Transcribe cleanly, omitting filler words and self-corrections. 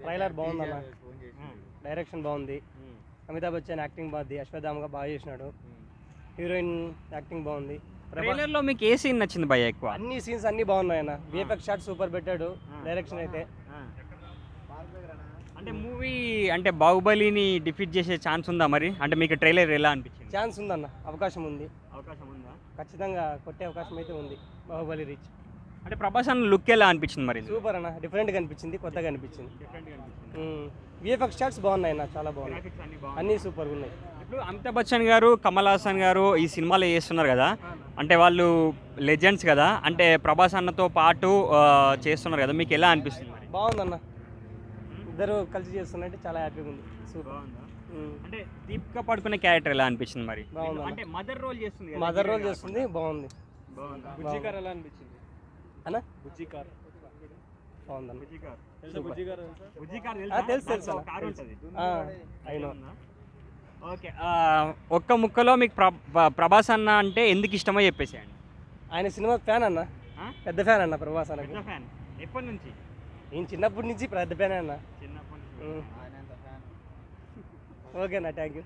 Trailer బాగుంది అన్న, direction బాగుంది, అమితాబ్ బచ్చన్ యాక్టింగ్ బాగుంది, అశ్వత్థామగా బాగా చేసినాడు, హీరోయిన్ యాక్టింగ్ బాగుంది. ట్రైలర్లో మీకు ఏ సీన్ నచ్చింది భయ్య ఎక్కువ? అన్ని సీన్స్ అన్ని బాగున్నాయి అన్న, విఎఫ్ఎక్స్ షాట్ సూపర్ పెట్టాడు, డైరెక్షన్ అయితే. అంటే మూవీ అంటే బాహుబలిని డిఫీట్ చేసే ఛాన్స్ ఉందా మరి? అంటే మీకు ట్రైలర్ ఎలా అనిపించింది? ఛాన్స్ ఉందన్న, అవకాశం ఉంది, అవకాశం ఉందా? ఖచ్చితంగా కొట్టే అవకాశం అయితే ఉంది బాహుబలి రీచ్. అంటే ప్రభాస్ అన్న లుక్ ఎలా అనిపించింది మరి? సూపర్ అన్న, డిఫరెంట్గా అనిపించింది, కొత్తగా అనిపించింది. విఎఫ్ఎక్స్ షాట్స్ బాగున్నాయి అన్న, చాలా బాగున్నాయి, అన్నీ సూపర్గా ఉన్నాయి. ఇప్పుడు అమితాబ్ బచ్చన్ గారు, కమల్ హాసన్ గారు ఈ సినిమాలో చేస్తున్నారు కదా, అంటే వాళ్ళు లెజెండ్స్ కదా, అంటే ప్రభాస్ అన్నతో పాటు చేస్తున్నారు కదా, మీకు ఎలా అనిపిస్తుంది? బాగుందన్న, ఇద్దరు కలిసి చేస్తున్నట్టు చాలా హ్యాపీగా ఉంది. సూపర్. అంటే దీపిక పడుకునే క్యారెక్టర్ ఎలా అనిపించింది మరి? బాగుంది, అంటే మదర్ రోల్ చేస్తుంది, మదర్ రోల్ చేస్తుంది, బాగుంది. బుజ్జికార్ ఎలా అనిపించింది అన్న? బుజ్జికార్ బాగుందన్న, తెలుసు అయినా. ఓకే, ఒక్క ముక్కలో మీకు ప్రభాస్ అన్న అంటే ఎందుకు ఇష్టమో చెప్పేసేయండి. ఆయన సినిమా ఫ్యాన్ అన్న, పెద్ద ఫ్యాన్ అన్న ప్రభాస్ అన్న. ఫ్యాన్ ఎప్పటి నుంచి? నేను చిన్నప్పటి నుంచి పెద్ద ఫ్యాన్ అన్న. చిన్నప్పటి నుంచి. ఓకేనా, థ్యాంక్ యూ.